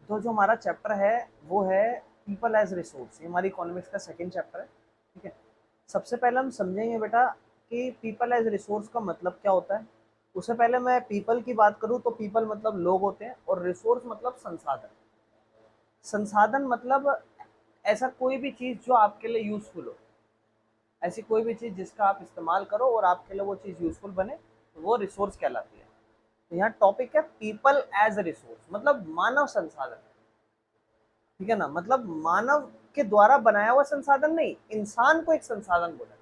तो जो हमारा चैप्टर है वो है पीपल एज रिसोर्स। ये हमारी इकोनॉमिक्स का सेकंड चैप्टर है। ठीक है, सबसे पहले हम समझेंगे बेटा कि पीपल एज रिसोर्स का मतलब क्या होता है। उससे पहले मैं पीपल की बात करूँ तो पीपल मतलब लोग होते हैं और रिसोर्स मतलब संसाधन। संसाधन मतलब ऐसा कोई भी चीज़ जो आपके लिए यूजफुल हो, ऐसी कोई भी चीज़ जिसका आप इस्तेमाल करो और आपके लिए वो चीज़ यूजफुल बने, तो वो रिसोर्स कहलाती है। तो यहाँ टॉपिक है पीपल एज रिसोर्स, मतलब मानव संसाधन। ठीक है ना, मतलब मानव के द्वारा बनाया हुआ संसाधन नहीं, इंसान को एक संसाधन बोला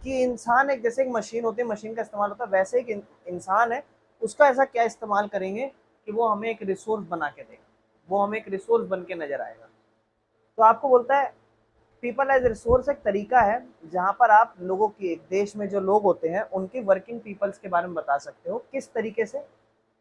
कि इंसान एक, जैसे एक मशीन होती है, मशीन का इस्तेमाल होता है, वैसे एक इंसान है, उसका ऐसा क्या इस्तेमाल करेंगे कि वो हमें एक रिसोर्स बना के देगा, वो हमें एक रिसोर्स बन के नजर आएगा। तो आपको बोलता है पीपल एज रिसोर्स एक तरीका है जहां पर आप लोगों की, एक देश में जो लोग होते हैं उनकी वर्किंग पीपल्स के बारे में बता सकते हो, किस तरीके से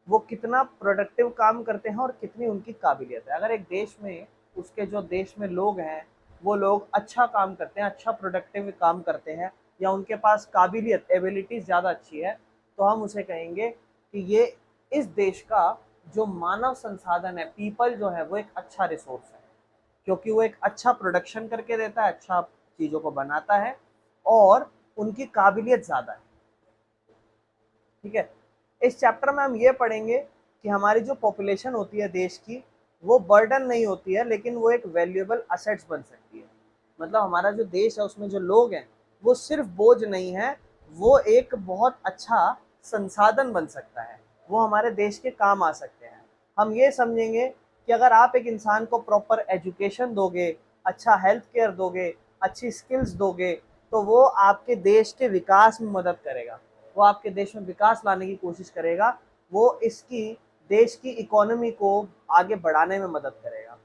वो कितना प्रोडक्टिव काम करते हैं और कितनी उनकी काबिलियत है। अगर एक देश में, उसके जो देश में लोग हैं, वो लोग अच्छा काम करते हैं, अच्छा प्रोडक्टिव काम करते हैं, या उनके पास काबिलियत, एबिलिटीज ज़्यादा अच्छी है, तो हम उसे कहेंगे कि ये इस देश का जो मानव संसाधन है, पीपल जो है, वो एक अच्छा रिसोर्स है, क्योंकि वो एक अच्छा प्रोडक्शन करके देता है, अच्छा चीज़ों को बनाता है और उनकी काबिलियत ज़्यादा है। ठीक है, इस चैप्टर में हम ये पढ़ेंगे कि हमारी जो पॉपुलेशन होती है देश की, वो बर्डन नहीं होती है, लेकिन वो एक वैल्यूएबल असेट्स बन सकती है। मतलब हमारा जो देश है उसमें जो लोग हैं, वो सिर्फ बोझ नहीं है, वो एक बहुत अच्छा संसाधन बन सकता है, वो हमारे देश के काम आ सकते हैं। हम ये समझेंगे कि अगर आप एक इंसान को प्रॉपर एजुकेशन दोगे, अच्छा हेल्थ केयर दोगे, अच्छी स्किल्स दोगे, तो वो आपके देश के विकास में मदद करेगा, वो आपके देश में विकास लाने की कोशिश करेगा, वो इसकी देश की इकोनॉमी को आगे बढ़ाने में मदद करेगा।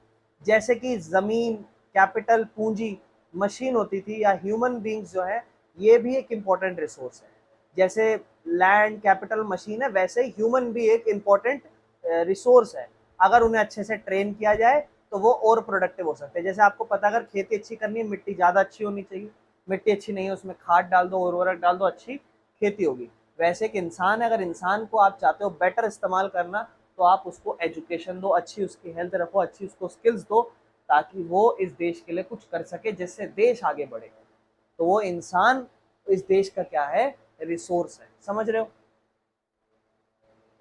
जैसे कि ज़मीन, कैपिटल, पूंजी मशीन होती थी, या ह्यूमन बींग्स जो है, ये भी एक इम्पॉर्टेंट रिसोर्स है। जैसे लैंड, कैपिटल, मशीन है, वैसे ही ह्यूमन भी एक इम्पॉर्टेंट रिसोर्स है। अगर उन्हें अच्छे से ट्रेन किया जाए तो वो और प्रोडक्टिव हो सकते हैं। जैसे आपको पता है, अगर खेती अच्छी करनी है, मिट्टी ज़्यादा अच्छी होनी चाहिए, मिट्टी अच्छी नहीं है, उसमें खाद डाल दो, उर्वरक डाल दो, अच्छी खेती होगी। वैसे एक इंसान है, अगर इंसान को आप चाहते हो बेटर इस्तेमाल करना, तो आप उसको एजुकेशन दो, अच्छी उसकी हेल्थ रखो, अच्छी उसको स्किल्स दो, ताकि वो इस देश के लिए कुछ कर सके, जिससे देश आगे बढ़े। तो वो इंसान इस देश का क्या है, रिसोर्स है। समझ रहे हो।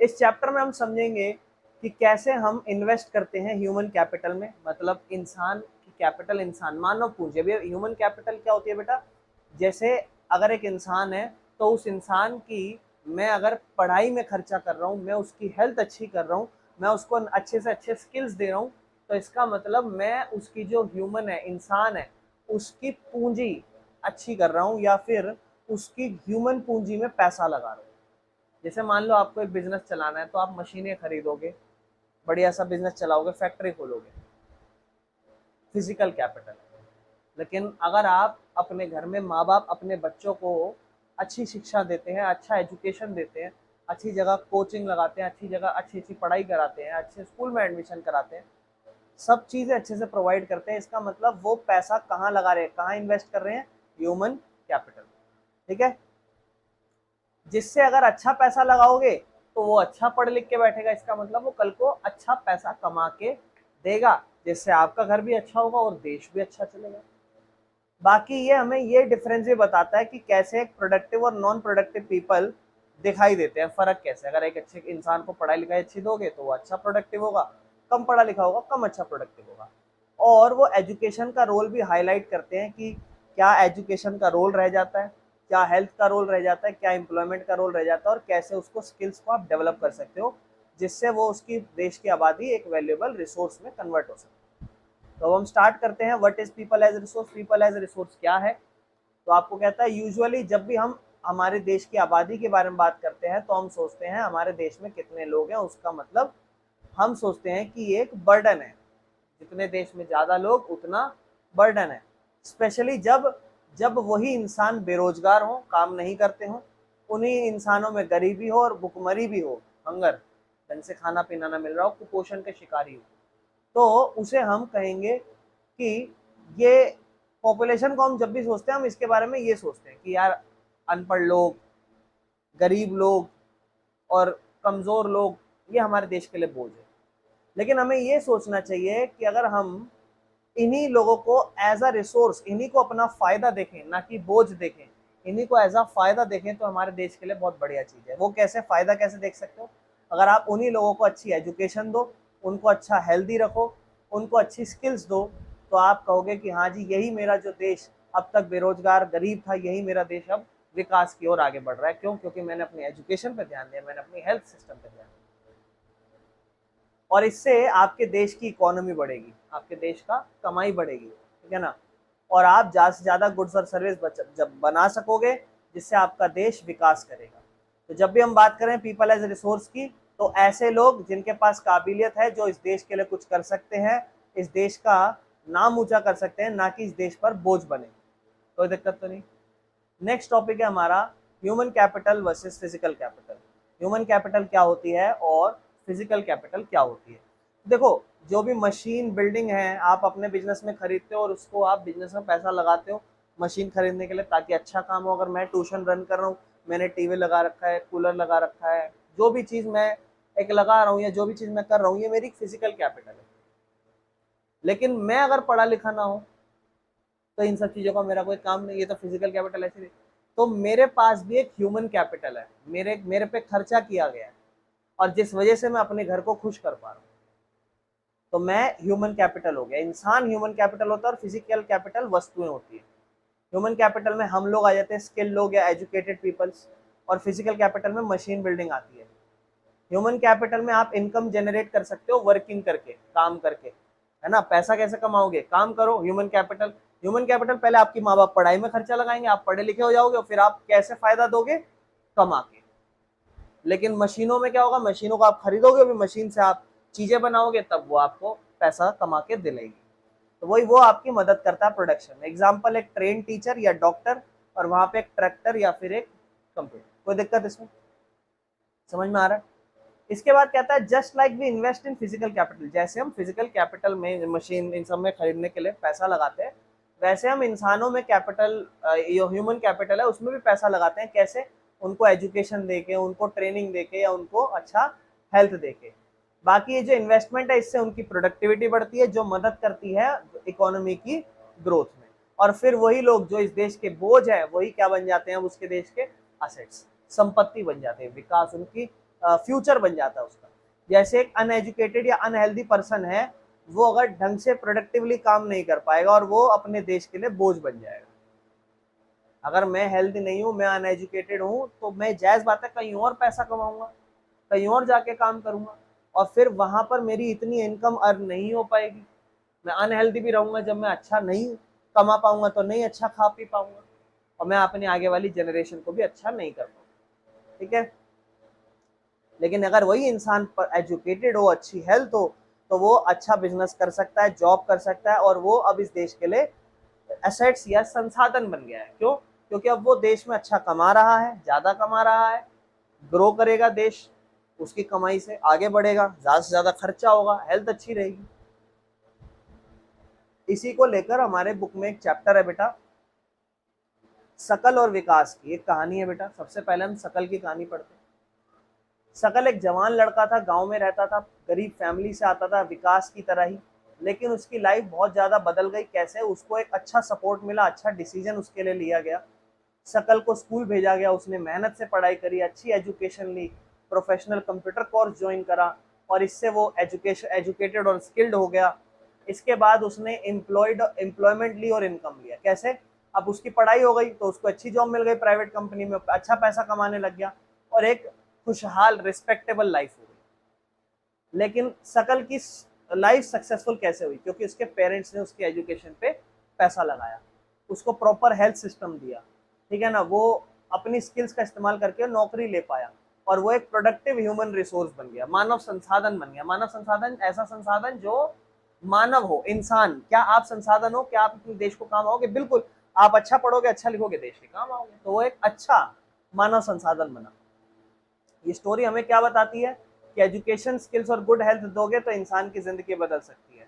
इस चैप्टर में हम समझेंगे कि कैसे हम इन्वेस्ट करते हैं ह्यूमन कैपिटल में, मतलब इंसान की कैपिटल, इंसान मानव पूंजी। अभी ह्यूमन कैपिटल क्या होती है बेटा, जैसे अगर एक इंसान है, तो उस इंसान की मैं अगर पढ़ाई में खर्चा कर रहा हूँ, मैं उसकी हेल्थ अच्छी कर रहा हूँ, मैं उसको अच्छे से अच्छे स्किल्स दे रहा हूँ, तो इसका मतलब मैं उसकी जो ह्यूमन है, इंसान है, उसकी पूंजी अच्छी कर रहा हूँ, या फिर उसकी ह्यूमन पूंजी में पैसा लगा रहा हूँ। जैसे मान लो आपको एक बिजनेस चलाना है, तो आप मशीनें खरीदोगे, बढ़िया सा बिजनेस चलाओगे, फैक्ट्री खोलोगे, फिजिकल कैपिटल। लेकिन अगर आप अपने घर में, माँ बाप अपने बच्चों को अच्छी शिक्षा देते हैं, अच्छा एजुकेशन देते हैं, अच्छी जगह कोचिंग लगाते हैं, अच्छी जगह अच्छी अच्छी पढ़ाई कराते हैं, अच्छे स्कूल में एडमिशन कराते हैं, सब चीज़ें अच्छे से प्रोवाइड करते हैं, इसका मतलब वो पैसा कहाँ लगा रहे हैं, कहाँ इन्वेस्ट कर रहे हैं, ह्यूमन कैपिटल। ठीक है, जिससे अगर अच्छा पैसा लगाओगे तो वो अच्छा पढ़ लिख के बैठेगा, इसका मतलब वो कल को अच्छा पैसा कमा के देगा, जिससे आपका घर भी अच्छा होगा और देश भी अच्छा चलेगा। बाकी ये हमें ये डिफरेंस भी बताता है कि कैसे एक प्रोडक्टिव और नॉन प्रोडक्टिव पीपल दिखाई देते हैं, फर्क कैसे। अगर एक अच्छे इंसान को पढ़ाई लिखाई अच्छी दोगे तो वो अच्छा प्रोडक्टिव होगा, कम पढ़ा लिखा होगा कम अच्छा प्रोडक्टिव होगा। और वो एजुकेशन का रोल भी हाईलाइट करते हैं कि क्या एजुकेशन का रोल रह जाता है, क्या हेल्थ का रोल रह जाता है, क्या एम्प्लॉयमेंट का रोल रह जाता है, और कैसे उसको स्किल्स को आप डेवलप कर सकते हो, जिससे वो उसकी देश की आबादी एक वैल्यूएबल रिसोर्स में कन्वर्ट हो सके। तो अब हम स्टार्ट करते हैं, what is people as resource. People as resource क्या है, तो आपको कहता है यूजुअली जब भी हम हमारे देश की आबादी के बारे में बात करते हैं, तो हम सोचते हैं हमारे देश में कितने लोग हैं, उसका मतलब हम सोचते हैं कि ये एक बर्डन है, जितने देश में ज़्यादा लोग उतना बर्डन है। स्पेशली जब जब वही इंसान बेरोजगार हो, काम नहीं करते हो, उन्हीं इंसानों में गरीबी हो और भुखमरी भी हो, हंगर, ढंग से खाना पीना ना मिल रहा हो, कुपोषण के शिकारी हो, तो उसे हम कहेंगे कि ये पॉपुलेशन को हम जब भी सोचते हैं, हम इसके बारे में ये सोचते हैं कि यार अनपढ़ लोग, गरीब लोग और कमज़ोर लोग, ये हमारे देश के लिए बोझ है। लेकिन हमें ये सोचना चाहिए कि अगर हम इन्हीं लोगों को एज अ रिसोर्स, इन्हीं को अपना फायदा देखें, ना कि बोझ देखें, इन्हीं को एज अ फायदा देखें, तो हमारे देश के लिए बहुत बढ़िया चीज़ है। वो कैसे फायदा कैसे देख सकते हो? अगर आप उन्हीं लोगों को अच्छी एजुकेशन दो, उनको अच्छा हेल्दी रखो, उनको अच्छी स्किल्स दो, तो आप कहोगे कि हाँ जी, यही मेरा जो देश अब तक बेरोजगार गरीब था, यही मेरा देश अब विकास की ओर आगे बढ़ रहा है। क्यों? क्योंकि मैंने अपनी एजुकेशन पे ध्यान दिया, मैंने अपनी हेल्थ सिस्टम पे ध्यान दिया। और इससे आपके देश की इकोनॉमी बढ़ेगी, आपके देश का कमाई बढ़ेगी, ठीक है ना। और आप ज़्यादा से ज़्यादा गुड्स और सर्विस जब बना सकोगे, जिससे आपका देश विकास करेगा। तो जब भी हम बात करें पीपल एज रिसोर्स की, तो ऐसे लोग जिनके पास काबिलियत है, जो इस देश के लिए कुछ कर सकते हैं, इस देश का नाम ऊंचा कर सकते हैं, ना कि इस देश पर बोझ बने। कोई दिक्कत तो नहीं। नेक्स्ट टॉपिक है हमारा human capital versus physical capital. Human capital क्या होती है और फिजिकल कैपिटल क्या होती है? देखो, जो भी मशीन बिल्डिंग है आप अपने बिजनेस में खरीदते हो और उसको आप बिजनेस में पैसा लगाते हो मशीन खरीदने के लिए, ताकि अच्छा काम हो। अगर मैं ट्यूशन रन कर रहा हूँ, मैंने टीवी लगा रखा है, कूलर लगा रखा है, जो भी चीज़ मैं एक लगा रहा हूँ या जो भी चीज़ मैं कर रहा हूँ, ये मेरी फिजिकल कैपिटल है। लेकिन मैं अगर पढ़ा लिखा ना हो, तो इन सब चीज़ों का मेरा कोई काम नहीं, ये तो फिजिकल कैपिटल ऐसे नहीं। तो मेरे पास भी एक ह्यूमन कैपिटल है, मेरे मेरे पे खर्चा किया गया है, और जिस वजह से मैं अपने घर को खुश कर पा रहा हूँ, तो मैं ह्यूमन कैपिटल हो गया। इंसान ह्यूमन कैपिटल होता है और फिजिकल कैपिटल वस्तुएं होती है। ह्यूमन कैपिटल में हम लोग आ जाते हैं, स्किल्ड लोग या एजुकेटेड पीपल्स, और फिजिकल कैपिटल में मशीन बिल्डिंग आती है। ह्यूमन कैपिटल में आप इनकम जनरेट कर सकते हो वर्किंग करके, काम करके, है ना। पैसा कैसे कमाओगे? काम करो। ह्यूमन कैपिटल, ह्यूमन कैपिटल पहले आपकी माँ बाप पढ़ाई में खर्चा लगाएंगे, आप पढ़े लिखे हो जाओगे, फिर आप कैसे फायदा दोगे? कमा के। लेकिन मशीनों में क्या होगा? मशीनों को आप खरीदोगे, भी मशीन से आप चीजें बनाओगे, तब वो आपको पैसा कमा के दिलाएगी। तो वही वो आपकी मदद करता है प्रोडक्शन में। एग्जाम्पल, एक ट्रेन टीचर या डॉक्टर, और वहां पे एक ट्रैक्टर या फिर एक कंप्यूटर। कोई दिक्कत इसमें? समझ में आ रहा है? इसके बाद कहता है just like we invest in physical capital, जैसे हम फिजिकल कैपिटल में मशीन इन सब में खरीदने के लिए पैसा लगाते हैं, वैसे हम इंसानों में कैपिटल, जो ह्यूमन कैपिटल है उसमें भी पैसा लगाते हैं। कैसे? उनको एजुकेशन देके, उनको ट्रेनिंग देके, या उनको अच्छा हेल्थ देके। बाकी ये जो इन्वेस्टमेंट है, इससे उनकी प्रोडक्टिविटी बढ़ती है, जो मदद करती है इकोनॉमी की ग्रोथ में। और फिर वही लोग जो इस देश के बोझ है, वही क्या बन जाते हैं? उसके देश के असेट्स, संपत्ति बन जाते हैं, विकास, उनकी फ्यूचर बन जाता है उसका। जैसे एक अनएजुकेटेड या अनहेल्दी पर्सन है, वो अगर ढंग से प्रोडक्टिवली काम नहीं कर पाएगा और वो अपने देश के लिए बोझ बन जाएगा। अगर मैं हेल्दी नहीं हूँ, मैं अनएजुकेटेड हूँ, तो मैं जायज बात है कहीं और पैसा कमाऊंगा, कहीं और जाके काम करूंगा, और फिर वहां पर मेरी इतनी इनकम अर्न नहीं हो पाएगी। मैं अनहेल्दी भी रहूंगा, जब मैं अच्छा नहीं कमा पाऊंगा तो नहीं अच्छा खा पी पाऊंगा, और मैं अपनी आगे वाली जनरेशन को भी अच्छा नहीं कर पाऊंगा। ठीक है। लेकिन अगर वही इंसान पर एजुकेटेड हो, अच्छी हेल्थ हो, तो वो अच्छा बिजनेस कर सकता है, जॉब कर सकता है, और वो अब इस देश के लिए एसेट्स या संसाधन बन गया है। क्यों? क्योंकि अब वो देश में अच्छा कमा रहा है, ज्यादा कमा रहा है, ग्रो करेगा देश, उसकी कमाई से आगे बढ़ेगा, ज्यादा से ज्यादा खर्चा होगा, हेल्थ अच्छी रहेगी। इसी को लेकर हमारे बुक में एक चैप्टर है बेटा, सकल और विकास की एक कहानी है बेटा। सबसे पहले हम सकल की कहानी पढ़ते हैं। सकल एक जवान लड़का था, गांव में रहता था, गरीब फैमिली से आता था, विकास की तरह ही। लेकिन उसकी लाइफ बहुत ज़्यादा बदल गई। कैसे? उसको एक अच्छा सपोर्ट मिला, अच्छा डिसीजन उसके लिए लिया गया। सकल को स्कूल भेजा गया, उसने मेहनत से पढ़ाई करी, अच्छी एजुकेशन ली, प्रोफेशनल कंप्यूटर कोर्स ज्वाइन करा, और इससे वो एजुकेटेड और स्किल्ड हो गया। इसके बाद उसने एम्प्लॉयमेंट ली और इनकम लिया। कैसे? अब उसकी पढ़ाई हो गई, तो उसको अच्छी जॉब मिल गई प्राइवेट कंपनी में, अच्छा पैसा कमाने लग गया, और एक खुशहाल रिस्पेक्टेबल लाइफ हो गई। लेकिन सकल की लाइफ सक्सेसफुल कैसे हुई? क्योंकि उसके पेरेंट्स ने उसके एजुकेशन पे पैसा लगाया, उसको प्रॉपर हेल्थ सिस्टम दिया, ठीक है ना। वो अपनी स्किल्स का इस्तेमाल करके नौकरी ले पाया, और वो एक प्रोडक्टिव ह्यूमन रिसोर्स बन गया, मानव संसाधन बन गया। मानव संसाधन ऐसा संसाधन जो मानव हो, इंसान। क्या आप संसाधन हो? क्या आप अपने देश को काम आओगे? बिल्कुल। आप अच्छा पढ़ोगे, अच्छा लिखोगे, देश के काम आओगे। तो वो एक अच्छा मानव संसाधन बना। ये स्टोरी हमें क्या बताती है कि एजुकेशन, स्किल्स और गुड हेल्थ दोगे तो इंसान की जिंदगी बदल सकती है।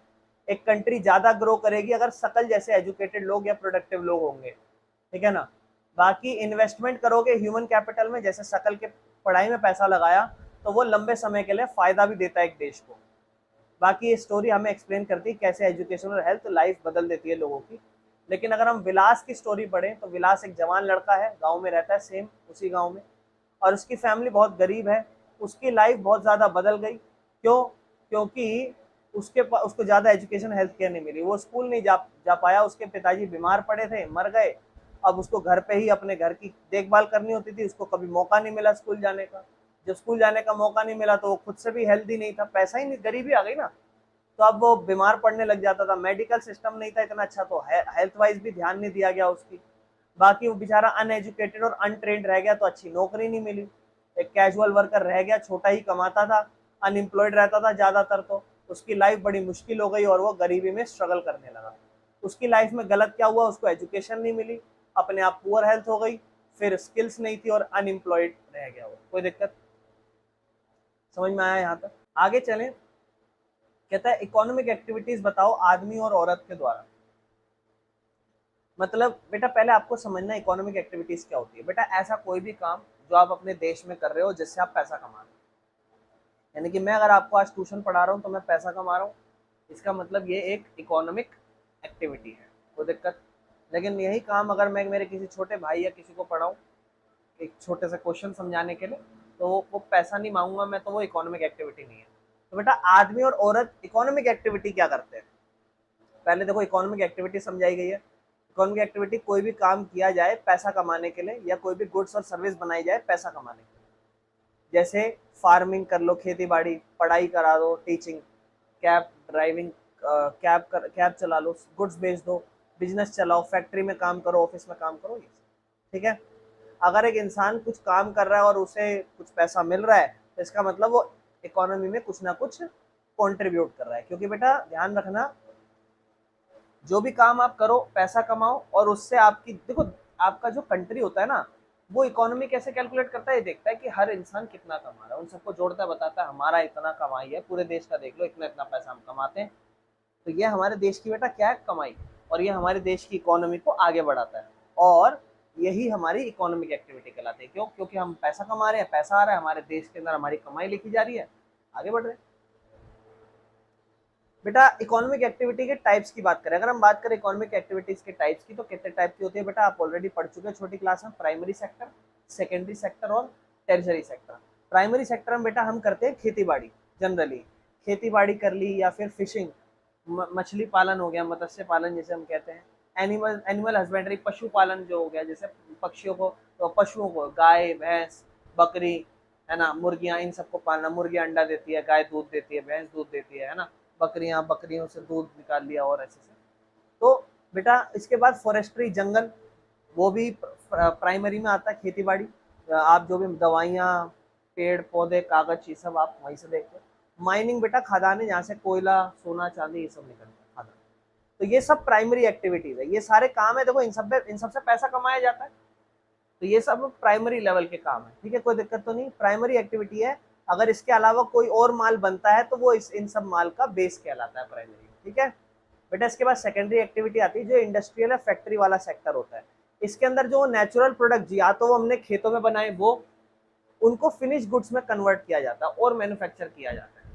एक कंट्री ज्यादा ग्रो करेगी अगर सकल जैसे एजुकेटेड लोग या प्रोडक्टिव लोग होंगे, ठीक है ना। बाकी इन्वेस्टमेंट करोगे ह्यूमन कैपिटल में, जैसे सकल के पढ़ाई में पैसा लगाया, तो वो लंबे समय के लिए फायदा भी देता है एक देश को। बाकी ये स्टोरी हमें एक्सप्लेन करती है कैसे एजुकेशन और हेल्थ लाइफ बदल देती है लोगों की। लेकिन अगर हम विलास की स्टोरी पढ़ें तो विलास एक जवान लड़का है, गाँव में रहता है, सेम उसी गाँव में, और उसकी फैमिली बहुत गरीब है। उसकी लाइफ बहुत ज़्यादा बदल गई। क्यों? क्योंकि उसको ज़्यादा एजुकेशन हेल्थ केयर नहीं मिली, वो स्कूल नहीं जा पाया, उसके पिताजी बीमार पड़े थे, मर गए। अब उसको घर पे ही अपने घर की देखभाल करनी होती थी, उसको कभी मौका नहीं मिला स्कूल जाने का। जब स्कूल जाने का मौका नहीं मिला तो वो खुद से भी हेल्दी नहीं था, पैसा ही नहीं, गरीबी आ गई ना, तो अब वो बीमार पड़ने लग जाता था। मेडिकल सिस्टम नहीं था इतना अच्छा, तो हेल्थ वाइज भी ध्यान नहीं दिया गया उसकी। बाकी वो बेचारा अनएजुकेटेड और अनट्रेंड रह गया, तो अच्छी नौकरी नहीं मिली, एक कैजुअल वर्कर रह गया, छोटा ही कमाता था, अनएम्प्लॉयड रहता था ज़्यादातर। तो उसकी लाइफ बड़ी मुश्किल हो गई और वो गरीबी में स्ट्रगल करने लगा। उसकी लाइफ में गलत क्या हुआ, उसको एजुकेशन नहीं मिली, अपने आप पुअर हेल्थ हो गई, फिर स्किल्स नहीं थी और अनएम्प्लॉयड रह गया वो। कोई दिक्कत समझ में आया यहाँ तक? आगे चलें। कहता है इकोनॉमिक एक्टिविटीज बताओ आदमी और औरत के द्वारा। मतलब बेटा पहले आपको समझना इकोनॉमिक एक्टिविटीज क्या होती है। बेटा ऐसा कोई भी काम जो आप अपने देश में कर रहे हो जिससे आप पैसा कमा रहे हो, यानी कि मैं अगर आपको आज ट्यूशन पढ़ा रहा हूँ तो मैं पैसा कमा रहा हूँ, इसका मतलब ये एक इकोनॉमिक एक्टिविटी है, कोई दिक्कत। लेकिन यही काम अगर मैं मेरे किसी छोटे भाई या किसी को पढ़ाऊँ एक छोटे से क्वेश्चन समझाने के लिए, तो वो पैसा नहीं मांगूंगा मैं, तो वो इकोनॉमिक एक्टिविटी नहीं है। तो बेटा आदमी और औरत इकोनॉमिक एक्टिविटी क्या करते हैं, पहले देखो इकोनॉमिक एक्टिविटी समझाई गई है। इकोनॉमिक एक्टिविटी कोई भी काम किया जाए पैसा कमाने के लिए, या कोई भी गुड्स और सर्विस बनाई जाए पैसा कमाने के लिए। जैसे फार्मिंग कर लो, खेती बाड़ी, पढ़ाई करा दो, टीचिंग, कैब ड्राइविंग, कैब चला लो, गुड्स बेच दो, बिजनेस चलाओ, फैक्ट्री में काम करो, ऑफिस में काम करो, ये ठीक है। अगर एक इंसान कुछ काम कर रहा है और उसे कुछ पैसा मिल रहा है तो इसका मतलब वो इकोनॉमी में कुछ ना कुछ कंट्रीब्यूट कर रहा है। क्योंकि बेटा ध्यान रखना, जो भी काम आप करो पैसा कमाओ, और उससे आपकी देखो, आपका जो कंट्री होता है ना, वो इकोनॉमी कैसे कैलकुलेट करता है, ये देखता है कि हर इंसान कितना कमा रहा है, उन सबको जोड़ता है, बताता है हमारा इतना कमाई है, पूरे देश का देख लो इतना इतना पैसा हम कमाते हैं। तो ये हमारे देश की बेटा क्या है, कमाई, और ये हमारे देश की इकोनॉमी को आगे बढ़ाता है, और यही हमारी इकोनॉमिक एक्टिविटी कहलाती है। क्यों? क्योंकि हम पैसा कमा रहे हैं, पैसा आ रहा है हमारे देश के अंदर, हमारी कमाई लिखी जा रही है, आगे बढ़ रहे हैं। बेटा इकोनॉमिक एक्टिविटी के टाइप्स की बात करें, अगर हम बात करें इकोनॉमिक एक्टिविटीज के टाइप्स की, तो कितने टाइप की होती है बेटा आप ऑलरेडी पढ़ चुके हैं छोटी क्लास में। प्राइमरी सेक्टर, सेकेंडरी सेक्टर और टेरिटरी सेक्टर। प्राइमरी सेक्टर में बेटा हम करते हैं खेती बाड़ी, जनरली खेती बाड़ी कर ली, या फिर फिशिंग, मछली पालन हो गया, मत्स्य पालन जैसे हम कहते हैं, एनिमल हस्बेंड्री, पशु पालन जो हो गया, जैसे पक्षियों को, तो पशुओं को, गाय भैंस बकरी है ना, मुर्गियां, इन सबको पालना। मुर्गी अंडा देती है, गाय दूध देती है, भैंस दूध देती है ना, बकरियों से दूध निकाल लिया, और ऐसे से। तो बेटा इसके बाद फॉरेस्ट्री, जंगल, वो भी प्राइमरी में आता है, खेती बाड़ी। आप जो भी दवाइयाँ, पेड़ पौधे, कागज, ये सब आप वहीं से देखते हो। माइनिंग बेटा खदानें, जहाँ से कोयला, सोना चांदी ये सब निकलता है, खदान। तो ये सब प्राइमरी एक्टिविटीज है, ये सारे काम है, देखो इन सब से पैसा कमाया जाता है। तो ये सब प्राइमरी लेवल के काम है, ठीक है, कोई दिक्कत तो नहीं, प्राइमरी एक्टिविटी है। अगर इसके अलावा कोई और माल बनता है तो वो इन सब माल का बेस कहलाता है, प्राइमरी, ठीक है बेटा। इसके बाद सेकेंडरी एक्टिविटी आती है, जो इंडस्ट्रियल या फैक्ट्री वाला सेक्टर होता है। इसके अंदर जो नेचुरल प्रोडक्ट या तो वो हमने खेतों में बनाए, वो उनको फिनिश गुड्स में कन्वर्ट किया जाता है और मैन्युफैक्चर किया जाता है,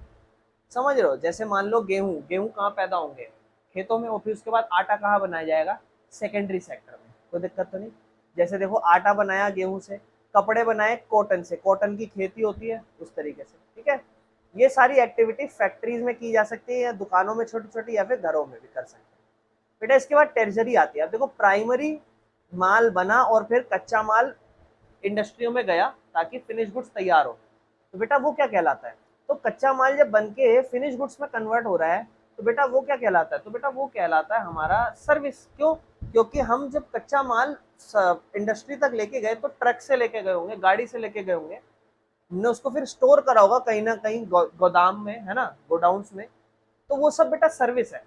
समझ रहे हो। जैसे मान लो गेहूं, कहाँ पैदा होंगे, खेतों में, और फिर उसके बाद आटा कहाँ बनाया जाएगा, सेकेंडरी सेक्टर में, कोई दिक्कत तो नहीं। जैसे देखो आटा बनाया गेहूं से, कपड़े बनाए कॉटन से, कॉटन की खेती होती है उस तरीके से, ठीक है। ये सारी एक्टिविटी फैक्ट्रीज में की जा सकती है, या दुकानों में छोटी छोटी, या फिर घरों में भी कर सकते हैं बेटा। इसके बाद टेरिटरी आती है। अब देखो प्राइमरी माल बना और फिर कच्चा माल इंडस्ट्रियों में गया ताकि फिनिश गुड्स तैयार हो, तो बेटा वो क्या कहलाता है। तो कच्चा माल जब बन के फिनिश गुड्स में कन्वर्ट हो रहा है तो बेटा वो क्या कहलाता है, तो बेटा वो कहलाता है हमारा सर्विस। क्यों? क्योंकि हम जब कच्चा माल इंडस्ट्री तक लेके गए तो ट्रक से लेके गए होंगे, गाड़ी से लेके गए होंगे, हमने उसको फिर स्टोर करा होगा कहीं ना कहीं गोदाम में, है ना, गोडाउन्स में, तो वो सब बेटा सर्विस है।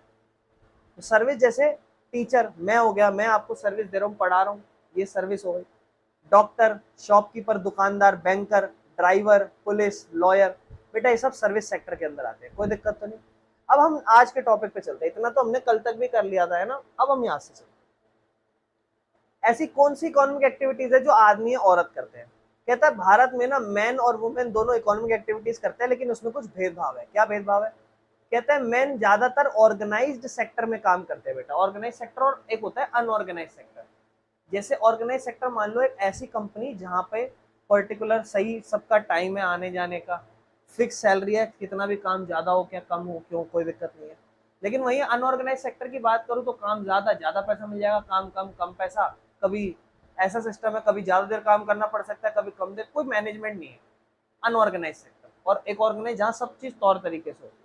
तो सर्विस जैसे टीचर मैं हो गया, मैं आपको सर्विस दे रहा हूँ, पढ़ा रहा हूँ, ये सर्विस हो गई। डॉक्टर, शॉपकीपर, दुकानदार, बैंकर, ड्राइवर, पुलिस, लॉयर, बेटा ये सब सर्विस सेक्टर के अंदर आते हैं, कोई दिक्कत तो नहीं। अब हम आज के टॉपिक पे चलते हैं, इतना तो हमने कल तक भी कर लिया था, है ना। अब हम यहाँ से चलते हैं, ऐसी कौन सी इकोनॉमिक एक्टिविटीज है जो आदमी और औरत करते हैं। कहता है भारत में ना मैन और वुमेन दोनों इकोनॉमिक एक्टिविटीज करते हैं, लेकिन उसमें कुछ भेदभाव है। क्या भेदभाव है? कहते हैं मेन ज्यादातर ऑर्गेनाइज्ड सेक्टर में काम करते हैं बेटा। ऑर्गेनाइज सेक्टर और एक होता है अनऑर्गेनाइज सेक्टर। जैसे ऑर्गेनाइज सेक्टर मान लो एक ऐसी कंपनी जहां पे पर्टिकुलर सही सबका टाइम है आने जाने का, फिक्स सैलरी है, कितना भी काम ज्यादा हो क्या कम हो क्यों कोई दिक्कत नहीं है। लेकिन वहीं अनऑर्गेनाइज सेक्टर की बात करूँ तो काम ज्यादा पैसा मिल जाएगा, काम कम कम पैसा, कभी ऐसा सिस्टम है कभी ज्यादा देर काम करना पड़ सकता है कभी कम देर, कोई मैनेजमेंट नहीं है अनऑर्गेनाइज सेक्टर। और एक ऑर्गेनाइज जहाँ सब चीज तौर तरीके से होती है।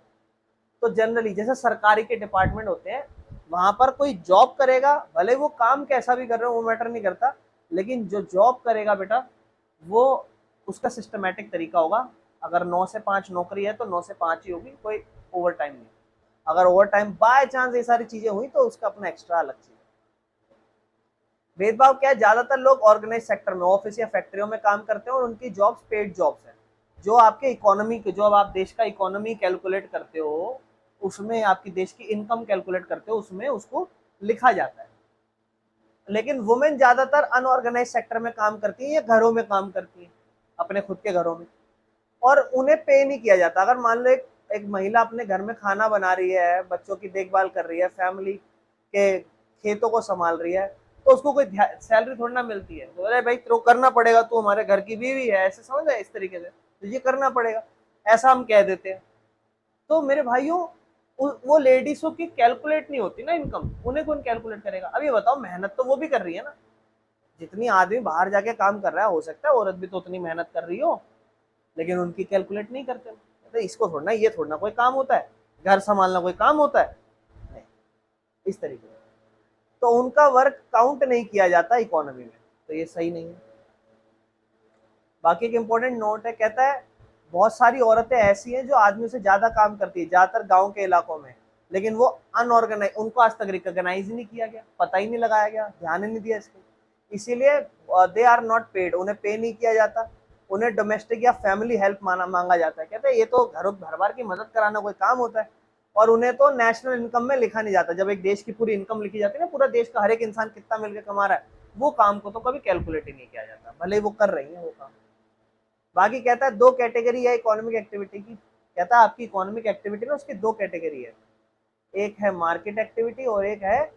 तो जनरली जैसे सरकारी के डिपार्टमेंट होते हैं वहां पर कोई जॉब करेगा, भले वो काम कैसा भी कर रहे हो वो मैटर नहीं करता, लेकिन जो जॉब करेगा बेटा वो उसका सिस्टमेटिक तरीका होगा। अगर 9 से 5 नौकरी है तो 9 से 5 ही होगी, कोई ओवर टाइम नहीं। अगर ओवर टाइम बाय चांस ये सारी चीजें हुई तो उसका अपना एक्स्ट्रा अलग चीज। भेदभाव क्या है, ज्यादातर लोग ऑर्गेनाइज सेक्टर में ऑफिस या फैक्ट्रियों में काम करते हैं और उनकी जॉब्स पेड जॉब्स है। जो आपके इकोनॉमी के, जो आप देश का इकोनॉमी कैलकुलेट करते हो उसमें, आपकी देश की इनकम कैलकुलेट करते हो उसमें उसको लिखा जाता है। लेकिन वुमेन ज्यादातर अनऑर्गेनाइज सेक्टर में काम करती है या घरों में काम करती है अपने खुद के घरों में, और उन्हें पे नहीं किया जाता। अगर मान लो एक महिला अपने घर में खाना बना रही है, बच्चों की देखभाल कर रही है, फैमिली के खेतों को संभाल रही है, तो उसको कोई सैलरी थोड़ी ना मिलती है। तो अरे भाई तो करना पड़ेगा, तू हमारे घर की बीवी है, ऐसे समझ रहे इस तरीके से, तो ये करना पड़ेगा, ऐसा हम कह देते हैं। तो मेरे भाइयों वो लेडीजों की कैलकुलेट नहीं होती ना इनकम, उन्हें कौन कैलकुलेट करेगा। अब ये बताओ मेहनत तो वो भी कर रही है ना, जितनी आदमी बाहर जाके काम कर रहा है, हो सकता है औरत भी तो उतनी मेहनत कर रही हो, लेकिन उनकी कैलकुलेट नहीं करते। तो इसको थोड़ा, ये थोड़ा कोई काम होता है, घर संभालना कोई काम होता है नहीं, इस तरीके से। तो उनका वर्क काउंट नहीं किया जाता इकोनॉमी में, तो ये सही नहीं है। बाकी एक इंपॉर्टेंट नोट है, कहता है बहुत सारी औरतें ऐसी हैं जो आदमियों से ज्यादा काम करती है, ज्यादातर गांव के इलाकों में, लेकिन वो अनऑर्गेनाइज, उनको आज तक रिकॉग्नाइज ही नहीं किया गया, पता ही नहीं लगाया गया, ध्यान ही नहीं दिया इसको, इसीलिए दे आर नॉट पेड, उन्हें पे नहीं किया जाता, उन्हें डोमेस्टिक या फैमिली हेल्प मांगा जाता है। कहते हैं ये तो घर बार की मदद कराना कोई काम होता है, और उन्हें तो नेशनल इनकम में लिखा नहीं जाता। जब एक देश की पूरी इनकम लिखी जाती है ना, पूरा देश का हर एक इंसान कितना मिलकर कमा रहा है, वो काम को तो कभी कैलकुलेट ही नहीं किया जाता, भले वो कर रही है वो काम। बाकी कहता है दो कैटेगरी है इकोनॉमिक एक्टिविटी की। कहता है आपकी इकोनॉमिक एक्टिविटी ना उसकी दो कैटेगरी है, एक है मार्केट एक्टिविटी और एक है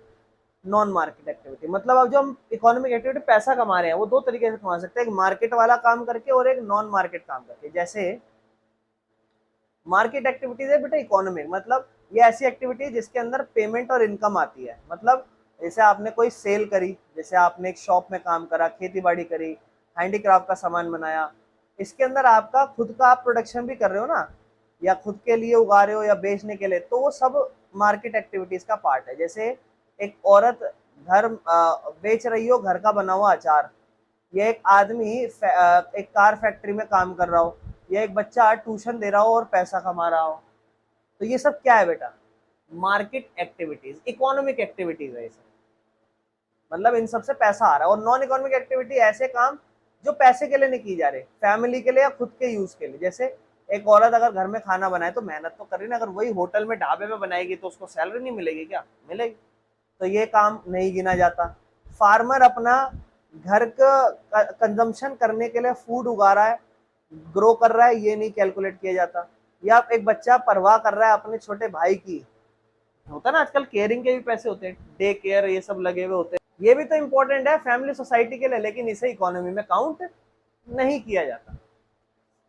नॉन मार्केट एक्टिविटी। मतलब अब जो हम इकोनॉमिक एक्टिविटी पैसा कमा रहे हैं वो दो तरीके से कमा सकते हैं, एक मार्केट वाला काम करके और एक नॉन मार्केट काम करके। जैसे मार्केट एक्टिविटीज है बेटा इकोनॉमिक, मतलब ये ऐसी एक्टिविटी है जिसके अंदर पेमेंट और इनकम आती है। मतलब जैसे आपने कोई सेल करी, जैसे आपने एक शॉप में काम करा, खेती बाड़ी करी, हैंडीक्राफ्ट का सामान बनाया, इसके अंदर आपका खुद का आप प्रोडक्शन भी कर रहे हो ना, या खुद के लिए उगा रहे हो या बेचने के लिए, तो वो सब मार्केट एक्टिविटीज का पार्ट है। जैसे एक औरत घर बेच रही हो घर का बना हुआ अचार, या एक आदमी एक कार फैक्ट्री में काम कर रहा हो, या एक बच्चा ट्यूशन दे रहा हो और पैसा कमा रहा हो, तो ये सब क्या है बेटा, मार्केट एक्टिविटीज, इकोनॉमिक एक्टिविटीज है ये सब। मतलब इन सबसे पैसा आ रहा है। और नॉन इकोनॉमिक एक्टिविटी ऐसे काम जो पैसे के लिए नहीं की जा रहे, फैमिली के लिए या खुद के यूज के लिए। जैसे एक औरत अगर घर में खाना बनाए तो मेहनत तो कर रही ना, अगर वही होटल में ढाबे में बनाएगी तो उसको सैलरी नहीं मिलेगी क्या, मिलेगी, तो ये काम नहीं गिना जाता। फार्मर अपना घर का कंजम्पशन करने के लिए फूड उगा रहा है, ग्रो कर रहा है, ये नहीं कैलकुलेट किया जाता। या एक बच्चा परवाह कर रहा है अपने छोटे भाई की, होता है ना आजकल केयरिंग के भी पैसे होते हैं, डे केयर ये सब लगे हुए होते हैं, ये भी तो इंपॉर्टेंट है फैमिली सोसाइटी के लिए, लेकिन इसे इकोनॉमी में काउंट नहीं किया जाता।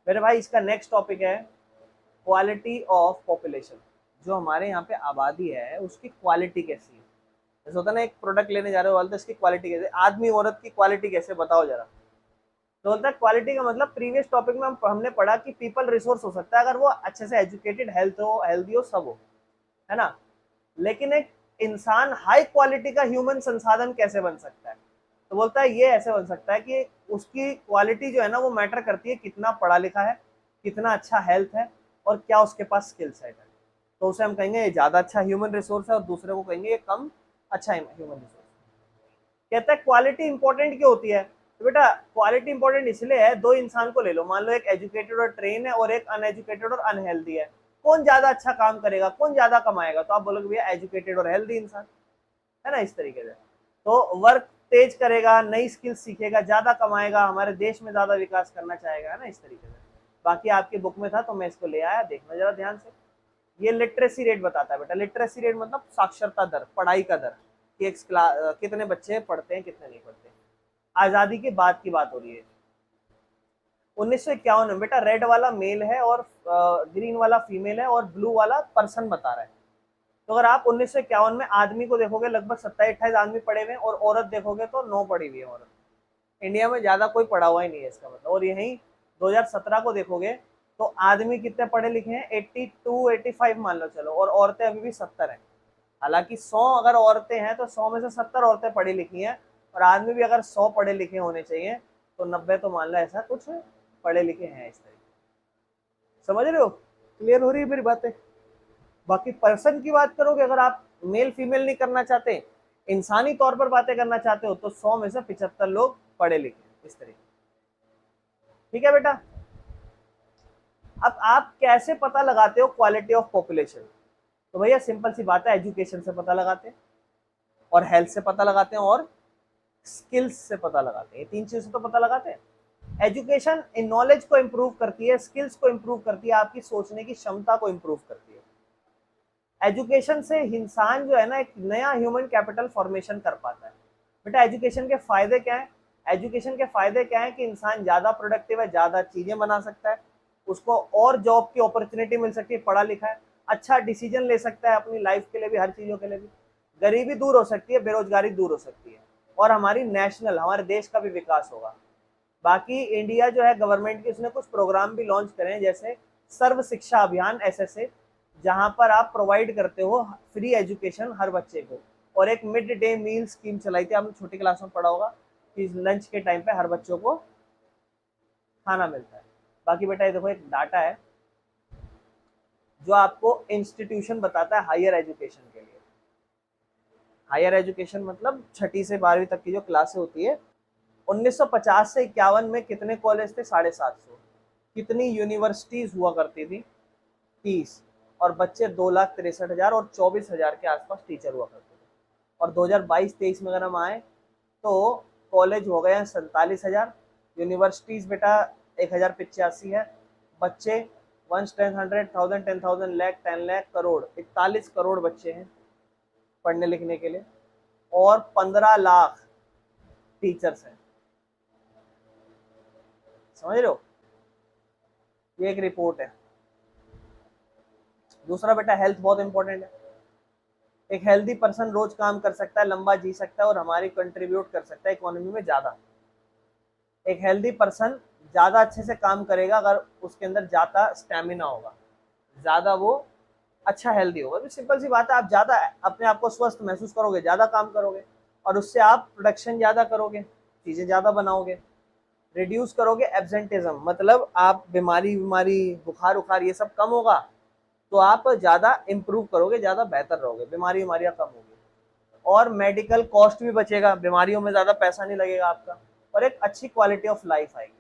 मेरे भाई इसका नेक्स्ट टॉपिक है क्वालिटी ऑफ पॉपुलेशन। जो हमारे यहाँ पे आबादी है उसकी क्वालिटी कैसी है। जैसे होता है ना एक प्रोडक्ट लेने जा रहे हो, बोलते इसकी क्वालिटी कैसे, आदमी औरत की क्वालिटी कैसे बताओ जरा। तो बोलता है क्वालिटी का मतलब प्रीवियस टॉपिक में हमने पढ़ा कि पीपल रिसोर्स हो सकता है अगर वो अच्छे से एजुकेटेड, हेल्दी हो, सब हो, है ना। लेकिन एक इंसान हाई क्वालिटी का ह्यूमन संसाधन कैसे बन सकता है, तो बोलता है ये ऐसे बन सकता है कि उसकी क्वालिटी जो है ना वो मैटर करती है कितना पढ़ा लिखा है, कितना अच्छा हेल्थ है, और क्या उसके पास स्किल सेट है। तो उसे हम कहेंगे ये ज्यादा अच्छा ह्यूमन रिसोर्स है, और दूसरे को कहेंगे ये कम अच्छा ह्यूमन रिसोर्स। कहता है क्वालिटी इंपॉर्टेंट क्यों होती है, तो बेटा क्वालिटी इंपॉर्टेंट इसलिए है, दो इंसान को ले लो, मान लो एक एजुकेटेड और ट्रेन है और एक अनएजुकेटेड और अनहेल्दी है, कौन ज्यादा अच्छा काम करेगा, कौन ज्यादा कमाएगा, तो आप बोलोगे भैया एजुकेटेड और हेल्दी इंसान, है ना, इस तरीके से। तो वर्क तेज करेगा, नई स्किल्स सीखेगा, ज्यादा कमाएगा, हमारे देश में ज्यादा विकास करना चाहेगा, है ना, इस तरीके से। बाकी आपकी बुक में था तो मैं इसको ले आया, देखना जरा ध्यान से। ये लिटरेसी रेट बताता है बेटा। लिटरेसी रेट मतलब साक्षरता दर, पढ़ाई का दर, कि एक क्लास कितने बच्चे पढ़ते हैं कितने नहीं पढ़ते। आजादी के बाद की बात हो रही है। 1951 में बेटा रेड वाला मेल है और ग्रीन वाला फीमेल है और ब्लू वाला पर्सन बता रहा है। तो अगर आप 1951 में आदमी को देखोगे लगभग 27-28 आदमी पढ़े हुए हैं और औरत देखोगे तो 9 पढ़ी हुई है औरत। इंडिया में ज्यादा कोई पढ़ा हुआ ही नहीं है इसका मतलब। और यही 2017 को देखोगे तो आदमी कितने पढ़े लिखे हैं, 82-85 मान लो चलो, और औरतें अभी भी 70 हैं। हालांकि 100 अगर औरतें हैं तो 100 में से 70 औरतें पढ़ी लिखी हैं, और आदमी भी अगर 100 पढ़े लिखे होने चाहिए तो 90 तो मान लो ऐसा कुछ पढ़े लिखे हैं इस तरीके। समझ रहे हो, क्लियर हो रही है मेरी बातें। बाकी पर्सन की बात करोगे, अगर आप मेल फीमेल नहीं करना चाहते, इंसानी तौर पर बातें करना चाहते हो, तो 100 में से 75 लोग पढ़े लिखे इस तरीके। ठीक है बेटा। अब आप कैसे पता लगाते हो क्वालिटी ऑफ पॉपुलेशन? तो भैया सिंपल सी बात है, एजुकेशन से पता लगाते हैं, और हेल्थ से पता लगाते हैं, और स्किल्स से पता लगाते हैं। ये 3 चीजों से तो पता लगाते हैं। एजुकेशन इन नॉलेज को इंप्रूव करती है, स्किल्स को इंप्रूव करती है, आपकी सोचने की क्षमता को इंप्रूव करती है। एजुकेशन से इंसान जो है ना एक नया ह्यूमन कैपिटल फॉर्मेशन कर पाता है। बेटा एजुकेशन के फायदे क्या है? एजुकेशन के फायदे क्या है कि इंसान ज्यादा प्रोडक्टिव है, ज्यादा चीजें बना सकता है, उसको और जॉब की अपॉर्चुनिटी मिल सकती है, पढ़ा लिखा है, अच्छा डिसीजन ले सकता है अपनी लाइफ के लिए भी, हर चीजों के लिए भी। गरीबी दूर हो सकती है, बेरोजगारी दूर हो सकती है, और हमारी नेशनल, हमारे देश का भी विकास होगा। बाकी इंडिया जो है गवर्नमेंट की, उसने कुछ प्रोग्राम भी लॉन्च करे हैं, जैसे सर्व शिक्षा अभियान SSA, जहां पर आप प्रोवाइड करते हो फ्री एजुकेशन हर बच्चे को, और एक मिड डे मील स्कीम चलाई थी, आपने छोटी क्लास में पढ़ा होगा कि लंच के टाइम पे हर बच्चों को खाना मिलता है। बाकी बेटा ये देखो एक डाटा है जो आपको इंस्टीट्यूशन बताता है हायर एजुकेशन के लिए। हायर एजुकेशन मतलब 6ठी से 12वीं तक की जो क्लासें होती है। 1950 से 51 में कितने कॉलेज थे? 750। कितनी यूनिवर्सिटीज हुआ करती थी? 30। और बच्चे 2,63,000 और 24,000 के आसपास टीचर हुआ करते थे। और 2022-23 में अगर हम आए तो कॉलेज हो गए हैं 47,000, यूनिवर्सिटीज बेटा 1,085 है, बच्चे 1 10 100 10,000 10,000 लाख 10 लाख करोड़ 41 करोड़ बच्चे हैं पढ़ने लिखने के लिए, और 15 लाख टीचर्स हैं। समझ रहे हो, ये एक रिपोर्ट है। दूसरा बेटा हेल्थ बहुत इंपॉर्टेंट है। एक हेल्दी पर्सन रोज काम कर सकता है, लंबा जी सकता है, और हमारी कंट्रीब्यूट कर सकता है इकोनॉमी में ज्यादा। एक हेल्दी पर्सन ज्यादा अच्छे से काम करेगा अगर उसके अंदर ज्यादा स्टेमिना होगा, ज्यादा वो अच्छा हेल्दी होगा। तो सिंपल सी बात है, आप ज्यादा अपने आप को स्वस्थ महसूस करोगे, ज्यादा काम करोगे, और उससे आप प्रोडक्शन ज्यादा करोगे, चीजें ज्यादा बनाओगे, रिड्यूस करोगे एब्सेंटिज्म, मतलब आप बीमारी बुखार उखार ये सब कम होगा, तो आप ज्यादा इंप्रूव करोगे, ज्यादा बेहतर रहोगे, बीमारियां कम होगी, और मेडिकल कॉस्ट भी बचेगा, बीमारियों में ज्यादा पैसा नहीं लगेगा आपका, और एक अच्छी क्वालिटी ऑफ लाइफ आएगी।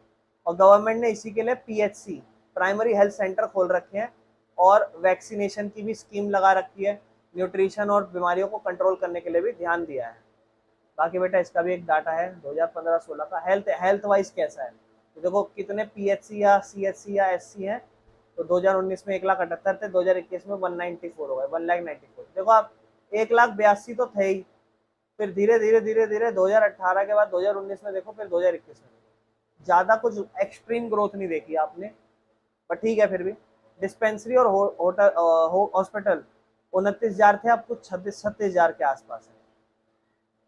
और गवर्नमेंट ने इसी के लिए PHC प्राइमरी हेल्थ सेंटर खोल रखे हैं, और वैक्सीनेशन की भी स्कीम लगा रखी है, न्यूट्रिशन और बीमारियों को कंट्रोल करने के लिए भी ध्यान दिया है। बाकी बेटा इसका भी एक डाटा है 2015-16 का। हेल्थ वाइज कैसा है, तो देखो कितने PHC या CHC या SC हैं। तो 2019 में 1,78,000 थे, 2021 में 194 हो गए, 1,94,000। देखो आप 1,82,000 तो थे ही, फिर धीरे धीरे धीरे धीरे 2018 के बाद 2019 में देखो, फिर 2021 में देखो, ज्यादा कुछ एक्सट्रीम ग्रोथ नहीं देखी आपने, पर ठीक है फिर भी। डिस्पेंसरी और होटल हॉस्पिटल 29,000 थे, अब कुछ 36-37,000 के आसपास है।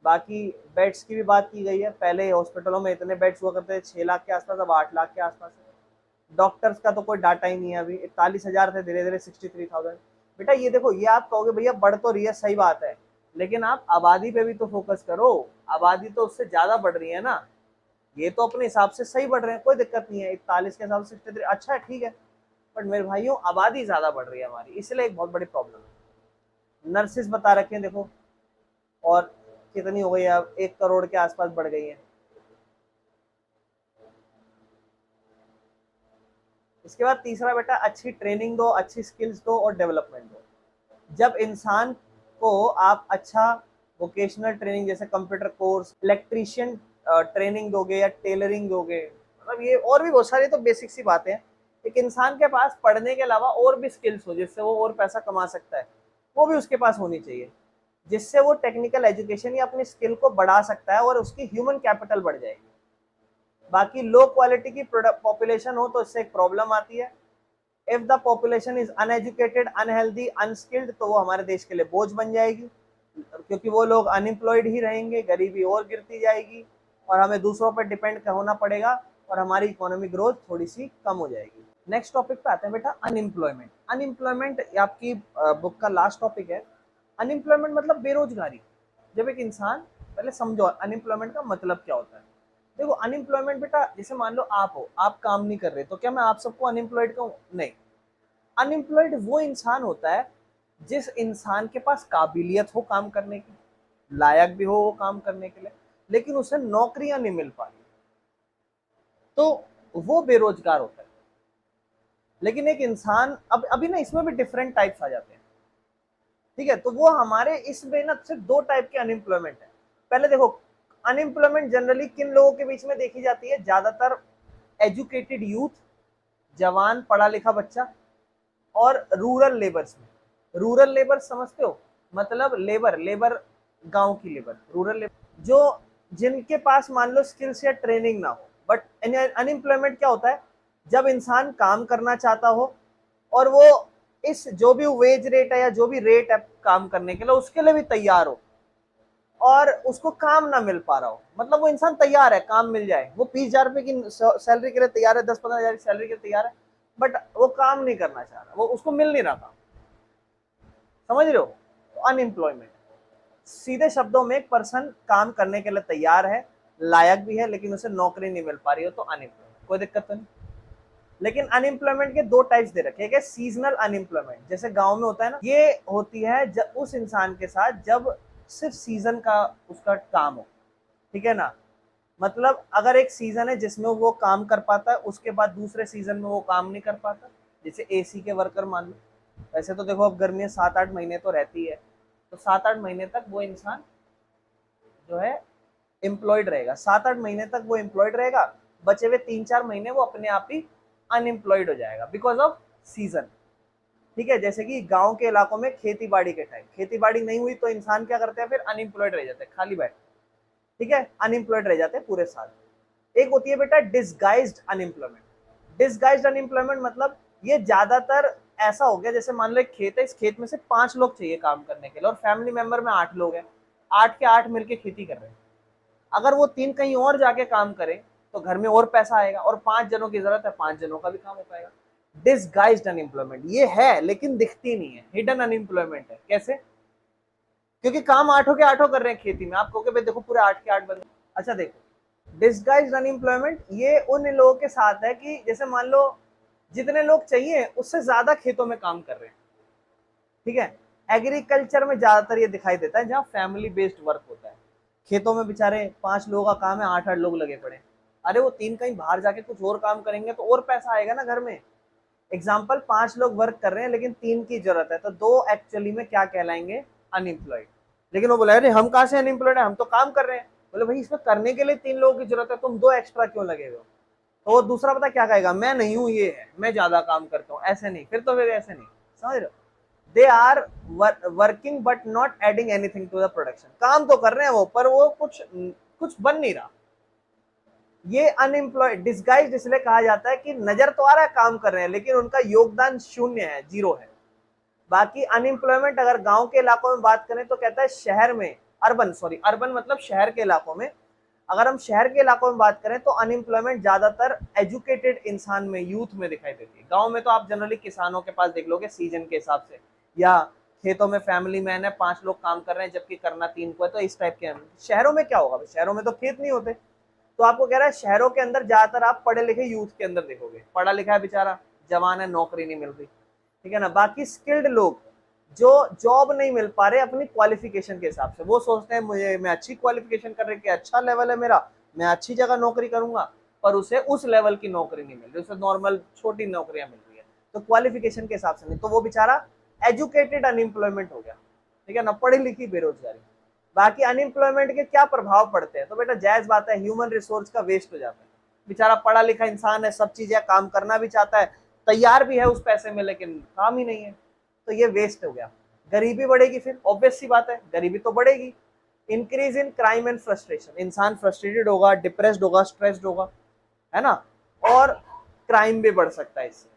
बाकी बेड्स की भी बात की गई है, पहले हॉस्पिटलों में इतने बेड्स हुआ करते थे 6 लाख के आसपास, अब 8 लाख के आसपास है। डॉक्टर्स का तो कोई डाटा ही नहीं है, अभी 41,000 थे, धीरे धीरे 63,000। बेटा ये देखो, ये आप कहोगे भैया बढ़ तो रही है, सही बात है, लेकिन आप आबादी पे भी तो फोकस करो, आबादी तो उससे ज्यादा बढ़ रही है ना। ये तो अपने हिसाब से सही बढ़ रहे हैं, कोई दिक्कत नहीं है, 41 के हिसाब से 63 अच्छा है, ठीक है, बट मेरे भाइयों आबादी ज्यादा बढ़ रही है हमारी, इसलिए एक बहुत बड़ी प्रॉब्लम है। नर्सेज बता रखे हैं देखो, और कितनी हो गई है अब, 1 करोड़ के आसपास बढ़ गई है। इसके बाद तीसरा बेटा, अच्छी ट्रेनिंग दो, अच्छी स्किल्स दो और डेवलपमेंट दो। जब इंसान को आप अच्छा वोकेशनल ट्रेनिंग जैसे कंप्यूटर कोर्स, इलेक्ट्रीशियन ट्रेनिंग दोगे या टेलरिंग दोगे, मतलब ये और भी बहुत सारी तो बेसिक सी बातें हैं, एक इंसान के पास पढ़ने के अलावा और भी स्किल्स हो जिससे वो और पैसा कमा सकता है, वो भी उसके पास होनी चाहिए, जिससे वो टेक्निकल एजुकेशन या अपनी स्किल को बढ़ा सकता है और उसकी ह्यूमन कैपिटल बढ़ जाएगी। बाकी लो क्वालिटी की पॉपुलेशन हो तो इससे एक प्रॉब्लम आती है। If the population is uneducated, unhealthy, unskilled, तो वो हमारे देश के लिए बोझ बन जाएगी, क्योंकि वो लोग अनएम्प्लॉयड ही रहेंगे, गरीबी और गिरती जाएगी और हमें दूसरों पर डिपेंड होना पड़ेगा और हमारी इकोनॉमिक ग्रोथ थोड़ी सी कम हो जाएगी। नेक्स्ट टॉपिक पे आते हैं बेटा, अनएम्प्लॉयमेंट। अनएम्प्लॉयमेंट आपकी बुक का लास्ट टॉपिक है। अनएम्प्लॉयमेंट मतलब बेरोजगारी। जब एक इंसान, पहले समझो अनएम्प्लॉयमेंट का मतलब क्या होता है। देखो अनएम्प्लॉयमेंट बेटा, जैसे मान लो आप हो, आप काम नहीं कर रहे, तो क्या मैं आप सबको अनएम्प्लॉयड कहूँ? नहीं। अनएम्प्लॉयड वो इंसान होता है जिस इंसान के पास काबिलियत हो काम करने की, लायक भी हो वो काम करने के लिए, लेकिन उसे नौकरियां नहीं मिल पा रही, तो वो बेरोजगार होता है। लेकिन एक इंसान, अब अभी ना इसमें भी डिफरेंट टाइप्स आ जाते हैं, ठीक है। तो वो हमारे इसमें ना सिर्फ दो टाइप के अनएम्प्लॉयमेंट है। पहले देखो, अनएम्प्लॉयमेंट जनरली किन लोगों के बीच में देखी जाती है? ज्यादातर एजुकेटेड यूथ, जवान पढ़ा लिखा बच्चा, और रूरल लेबर्स में। रूरल लेबर समझते हो? मतलब लेबर, लेबर गांव की लेबर, रूरल लेबर, जो जिनके पास मान लो स्किल्स या ट्रेनिंग ना हो। बट अनएम्प्लॉयमेंट क्या होता है? जब इंसान काम करना चाहता हो और वो इस जो भी वेज रेट है या जो भी रेट है काम करने के लिए, उसके लिए भी तैयार हो और उसको काम ना मिल पा रहा हो, मतलब वो इंसान तैयार है काम मिल जाए, वो 20,000 रुपए की सैलरी के लिए तैयार है, 10-15,000 की सैलरी के लिए तैयार है, बट वो काम नहीं करना चाह रहा, वो उसको मिल नहीं रहा काम। समझ रहे हो? अनएम्प्लॉयमेंट सीधे शब्दों में एक पर्सन काम करने के लिए तैयार है, लायक भी है, लेकिन उसे नौकरी नहीं मिल पा रही हो, तो अनएम्प्लॉयमेंट। कोई दिक्कत तो नहीं। लेकिन अनएम्प्लॉयमेंट के दो टाइप्स दे रखे हैं। सीजनल अनएम्प्लॉयमेंट, जैसे गांव में होता है ना, ये होती है जब उस इंसान के साथ जब सिर्फ सीजन का उसका काम हो, ठीक है ना। मतलब अगर एक सीजन है जिसमें वो काम कर पाता है, उसके बाद दूसरे सीजन में वो काम नहीं कर पाता, जैसे एसी के वर्कर मान लो। वैसे तो देखो अब गर्मियाँ 7-8 महीने तो रहती है, तो 7-8 महीने तक वो इंसान जो है एम्प्लॉयड रहेगा, 7-8 महीने तक वो एम्प्लॉयड रहेगा, बचे हुए 3-4 महीने वो अपने आप ही अनएम्प्लॉयड हो जाएगा बिकॉज ऑफ सीजन। ठीक है, जैसे कि गांव के इलाकों में खेती बाड़ी के टाइम खेती बाड़ी नहीं हुई तो इंसान क्या करते हैं, फिर अनएम्प्लॉयड रह जाते हैं, खाली बैठ, ठीक है, अनएम्प्लॉयड रह जाते हैं पूरे साल। एक होती है बेटा डिसगाइज्ड अनएम्प्लॉयमेंट। डिसगाइज्ड अनएम्प्लॉयमेंट मतलब ये ज्यादातर ऐसा हो गया, जैसे मान लो एक खेत है, इस खेत में से 5 लोग चाहिए काम करने के लिए और फैमिली मेंबर में 8 लोग हैं, 8 के 8 मिलके खेती कर रहे हैं। अगर वो 3 कहीं और जाके काम करें तो घर में और पैसा आएगा, और 5 जनों की जरूरत है, 5 जनों का भी काम हो पाएगा। डिसगाइज्ड अनएम्प्लॉयमेंट ये है लेकिन दिखती नहीं है, हिडन अनएम्प्लॉयमेंट है। कैसे? क्योंकि काम 8 के 8 कर रहे हैं खेती में, आप कहोगे भाई देखो पूरे 8 के 8 बंदे। अच्छा देखो, डिसगाइज्ड अनएम्प्लॉयमेंट ये उन लोगों के साथ है कि जैसे मान लो जितने लोग चाहिए उससे ज्यादा खेतों में काम कर रहे हैं, ठीक है। एग्रीकल्चर में ज्यादातर ये दिखाई देता है जहाँ फैमिली बेस्ड वर्क होता है। खेतों में बेचारे 5 लोगों का काम है, 8-8 लोग लगे पड़े। अरे वो 3 कहीं बाहर जाके कुछ और काम करेंगे तो और पैसा आएगा ना घर में। एग्जाम्पल, 5 लोग वर्क कर रहे हैं लेकिन 3 की जरूरत है, तो 2 एक्चुअली में क्या कहलाएंगे? अनएम्प्लॉयड। लेकिन वो बोला अरे हम कहाँ से अनएम्प्लॉयड है, हम तो काम कर रहे हैं। बोले भाई इसमें करने के लिए 3 लोगों की जरूरत है, तुम 2 एक्स्ट्रा क्यों लगे हो? तो वो दूसरा पता क्या कहेगा, मैं नहीं हूं, ये है, मैं ज्यादा काम करता हूँ। ऐसे नहीं, फिर तो फिर ऐसे नहीं, समझ रहे हो? They are working but not adding anything to the production. काम तो कर रहे हैं वो, पर वो कुछ कुछ बन नहीं रहा। ये अनएम्प्लॉयड डिसगाइज्ड इसलिए कहा जाता है कि नजर तो आ रहा है काम कर रहे हैं लेकिन उनका योगदान शून्य है, जीरो है। बाकी अनएम्प्लॉयमेंट अगर गांव के इलाकों में बात करें तो कहता है शहर में, अर्बन मतलब शहर के इलाकों में। अगर हम शहर के इलाकों में बात करें तो अनएम्प्लॉयमेंट ज्यादातर एजुकेटेड इंसान में, यूथ में दिखाई देती है। गांव में तो आप जनरली किसानों के पास देख लोगे सीजन के हिसाब से, या खेतों में फैमिली मैन है, 5 लोग काम कर रहे हैं जबकि करना 3 को है, तो इस टाइप के। शहरों में क्या होगा, शहरों में तो खेत नहीं होते, तो आपको कह रहा है शहरों के अंदर ज्यादातर आप पढ़े लिखे यूथ के अंदर देखोगे, पढ़ा लिखा है बेचारा, जवान है, नौकरी नहीं मिल रही, ठीक है ना। बाकी स्किल्ड लोग जो जॉब नहीं मिल पा रहे अपनी क्वालिफिकेशन के हिसाब से, वो सोचते हैं मुझे, मैं अच्छी क्वालिफिकेशन कर रही, अच्छा लेवल है मेरा, मैं अच्छी जगह नौकरी करूंगा, पर उसे उस लेवल की नौकरी नहीं मिल रही, उसे नॉर्मल छोटी नौकरियां मिल रही है, तो क्वालिफिकेशन के हिसाब से नहीं, तो वो बेचारा एजुकेटेड अनएम्प्लॉयमेंट हो गया, ठीक है ना, पढ़ी लिखी बेरोजगारी। बाकी अनएम्प्लॉयमेंट के क्या प्रभाव पड़ते हैं, तो बेटा जायज बात है, ह्यूमन रिसोर्स का वेस्ट हो जाता है। बेचारा पढ़ा लिखा इंसान है, सब चीजें काम करना भी चाहता है, तैयार भी है उस पैसे में लेकिन काम ही नहीं है, तो ये वेस्ट हो गया। गरीबी बढ़ेगी, फिर ऑब्वियस सी बात है गरीबी तो बढ़ेगी। Increase in crime and frustration, इंसान फ्रस्ट्रेटेड होगा, डिप्रेस्ड होगा, स्ट्रेस्ड होगा, है ना, और क्राइम भी बढ़ सकता है इससे,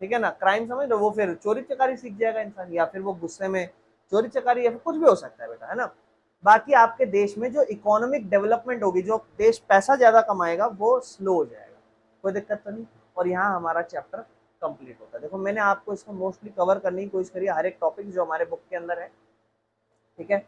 ठीक है ना। क्राइम समझ लो, वो फिर चोरी चकारी सीख जाएगा इंसान, या फिर वो गुस्से में चोरी चकारी, या फिर कुछ भी हो सकता है बेटा, है ना। बाकी आपके देश में जो इकोनॉमिक डेवलपमेंट होगी, जो देश पैसा ज्यादा कमाएगा वो स्लो हो जाएगा, कोई दिक्कत तो नहीं। और यहाँ हमारा चैप्टर कंप्लीट होता है। देखो मैंने आपको इसको मोस्टली कवर करने की कोशिश करी है, हर एक टॉपिक जो हमारे बुक के अंदर है, ठीक है।